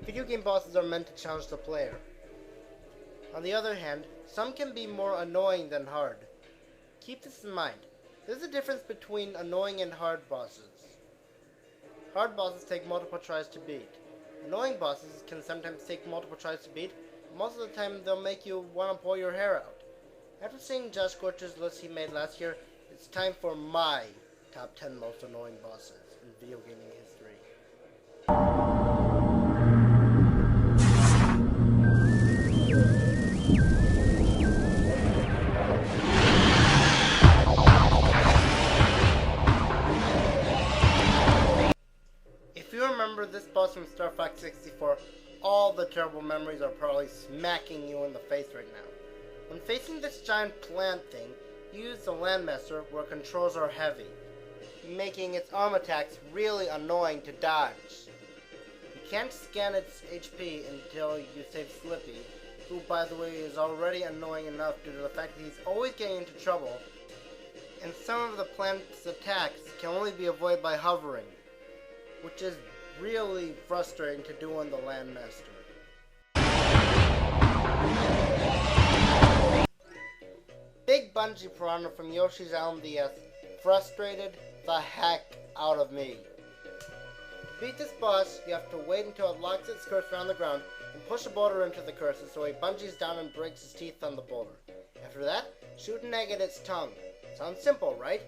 Video game bosses are meant to challenge the player. On the other hand, some can be more annoying than hard. Keep this in mind. There's a difference between annoying and hard bosses. Hard bosses take multiple tries to beat. Annoying bosses can sometimes take multiple tries to beat, but most of the time they'll make you want to pull your hair out. After seeing Joshscorcher's list he made last year, it's time for my top 10 most annoying bosses in video gaming history. If you remember this boss from Star Fox 64, all the terrible memories are probably smacking you in the face right now. When facing this giant plant thing, you use the Landmaster where controls are heavy, making its arm attacks really annoying to dodge. You can't scan its HP until you save Slippy, who by the way is already annoying enough due to the fact that he's always getting into trouble, and some of the plant's attacks can only be avoided by hovering, which is really frustrating to do on the Landmaster. Big Bungee Piranha from Yoshi's Island DS frustrated the heck out of me. To beat this boss, you have to wait until it locks its cursor on the ground and push a boulder into the cursor so he bungees down and breaks his teeth on the boulder. After that, shoot an egg at its tongue. Sounds simple, right?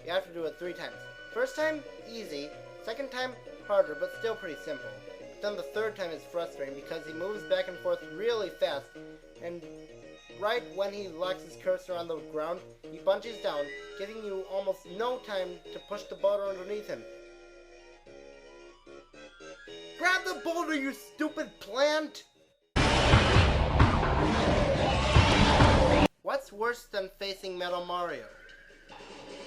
You have to do it 3 times. First time, easy. Second time, harder, but still pretty simple. But then the third time is frustrating because he moves back and forth really fast, and right when he locks his cursor on the ground, he bungees down, giving you almost no time to push the boulder underneath him. Grab the boulder, you stupid plant! What's worse than facing Metal Mario?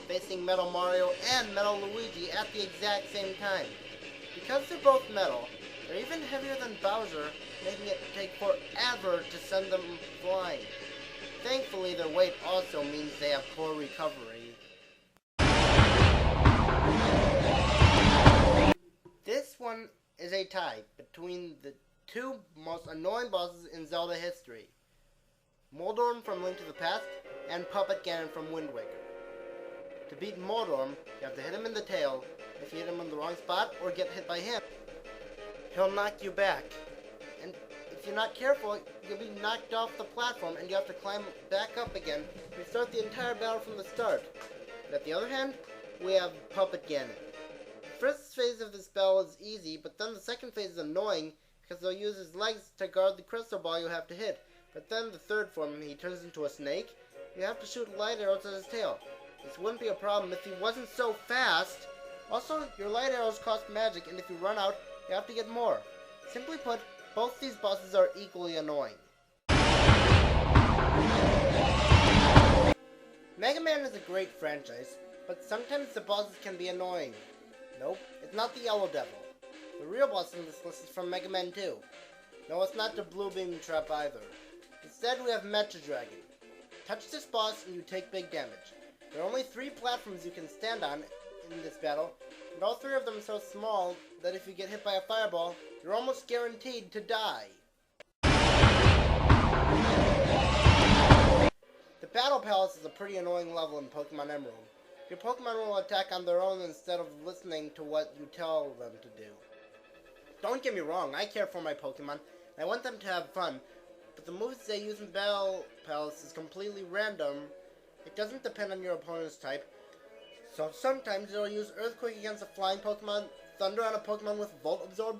Facing Metal Mario and Metal Luigi at the exact same time. Because they're both metal, they're even heavier than Bowser, making it take forever to send them flying. Thankfully, their weight also means they have poor recovery. This one is a tie between the 2 most annoying bosses in Zelda history. Moldorm from Link to the Past and Puppet Ganon from Wind Waker. To beat Moldorm, you have to hit him in the tail. If you hit him in the wrong spot or get hit by him, he'll knock you back. And if you're not careful, you'll be knocked off the platform and you have to climb back up again and start the entire battle from the start. But at the other hand, we have Puppet Ganon. The first phase of this battle is easy, but then the second phase is annoying because he'll use his legs to guard the crystal ball you have to hit. But then the third form, he turns into a snake. You have to shoot light arrows at his tail. This wouldn't be a problem if he wasn't so fast. Also, your light arrows cost magic, and if you run out, you have to get more. Simply put, both these bosses are equally annoying. Mega Man is a great franchise, but sometimes the bosses can be annoying. Nope, it's not the Yellow Devil. The real boss in this list is from Mega Man 2. No, it's not the Blue Beam Trap either. Instead, we have Mecha Dragon. Touch this boss and you take big damage. There are only 3 platforms you can stand on in this battle, and all 3 of them are so small that if you get hit by a fireball, you're almost guaranteed to die. The Battle Palace is a pretty annoying level in Pokemon Emerald. Your Pokemon will attack on their own instead of listening to what you tell them to do. Don't get me wrong, I care for my Pokemon, and I want them to have fun, but the moves they use in Battle Palace is completely random. It doesn't depend on your opponent's type, so sometimes it'll use Earthquake against a flying Pokemon, Thunder on a Pokemon with Volt Absorb,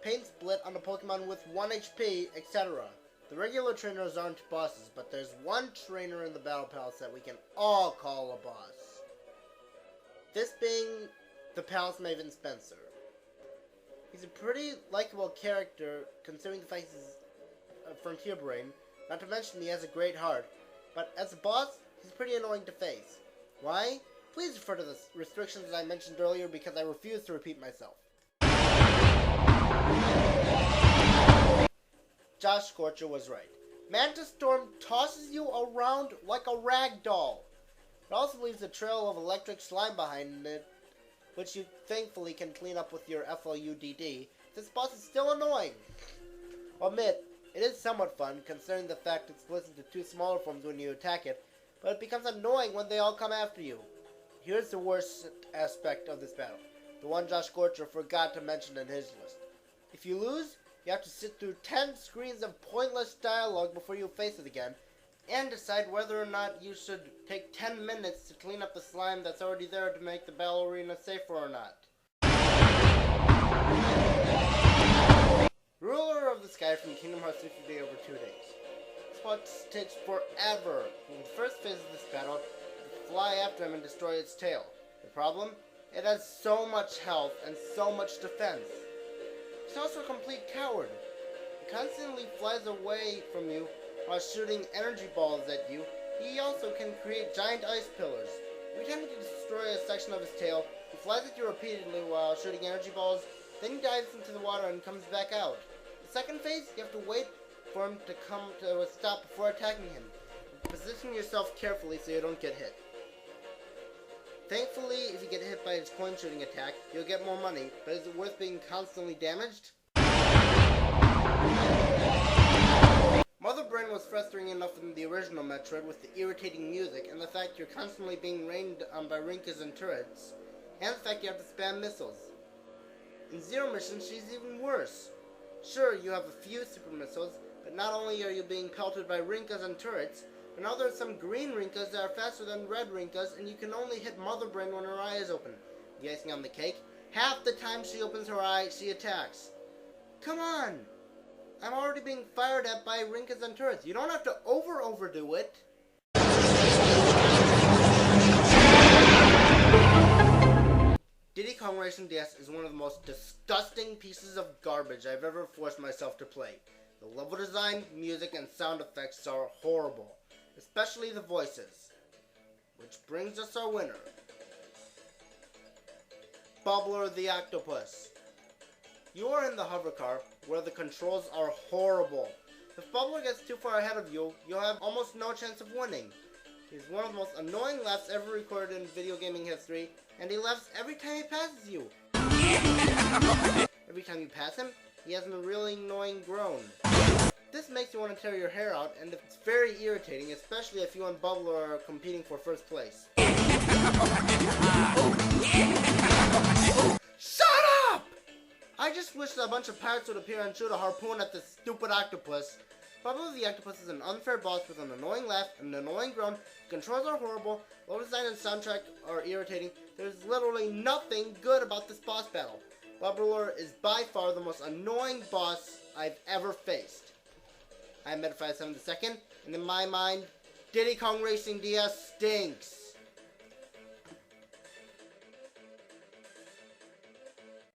Pain Split on a Pokemon with 1 HP, etc. The regular trainers aren't bosses, but there's one trainer in the Battle Palace that we can all call a boss. This being the Palace Maven Spencer. He's a pretty likable character, considering the fact he's a frontier brain, not to mention he has a great heart, but as a boss, he's pretty annoying to face. Why? Please refer to the restrictions that I mentioned earlier because I refuse to repeat myself. Joshscorcher was right. Mantis Storm tosses you around like a rag doll. It also leaves a trail of electric slime behind it, which you thankfully can clean up with your FLUDD. This boss is still annoying. I'll admit, it is somewhat fun, considering the fact it splits into two smaller forms when you attack it, but it becomes annoying when they all come after you. Here's the worst aspect of this battle, the one Joshscorcher forgot to mention in his list. If you lose, you have to sit through 10 screens of pointless dialogue before you face it again, and decide whether or not you should take 10 minutes to clean up the slime that's already there to make the battle arena safer or not. Ruler of the Sky from Kingdom Hearts 3 over 2 days. This part takes forever. In the first phase of this battle, you fly after him and destroy its tail. The problem? It has so much health and so much defense. He's also a complete coward. He constantly flies away from you while shooting energy balls at you. He also can create giant ice pillars. Every time you destroy a section of his tail, he flies at you repeatedly while shooting energy balls, then he dives into the water and comes back out. The second phase, you have to wait for him to come to a stop before attacking him. Position yourself carefully so you don't get hit. Thankfully, if you get hit by his coin shooting attack, you'll get more money, but is it worth being constantly damaged? Mother Brain was frustrating enough in the original Metroid with the irritating music and the fact you're constantly being rained on by Rinkas and turrets, and the fact you have to spam missiles. In Zero Mission, she's even worse. Sure, you have a few super missiles, but not only are you being pelted by Rinkas and turrets, but now there's some green Rinkas that are faster than red Rinkas, and you can only hit Mother Brain when her eye is open. The icing on the cake, half the time she opens her eye, she attacks. Come on! I'm already being fired at by Rinkas and turrets. You don't have to overdo it. Diddy Kong Racing DS is one of the most disgusting pieces of garbage I've ever forced myself to play. The level design, music, and sound effects are horrible, especially the voices. Which brings us our winner, Bubbler the Octopus. You are in the hover car, where the controls are horrible. If Bubbler gets too far ahead of you, you'll have almost no chance of winning. He's one of the most annoying laughs ever recorded in video gaming history, and he laughs every time he passes you. Every time you pass him, he has a really annoying groan. This makes you want to tear your hair out, and it's very irritating, especially if you and Bubbler are competing for first place. Shut up! I just wish that a bunch of pirates would appear and shoot a harpoon at this stupid octopus. Bubbler the Octopus is an unfair boss with an annoying laugh and an annoying groan. The controls are horrible, level design and soundtrack are irritating. There's literally nothing good about this boss battle. Bubbler is by far the most annoying boss I've ever faced. I'm Meta57 II, and in my mind, Diddy Kong Racing DS stinks.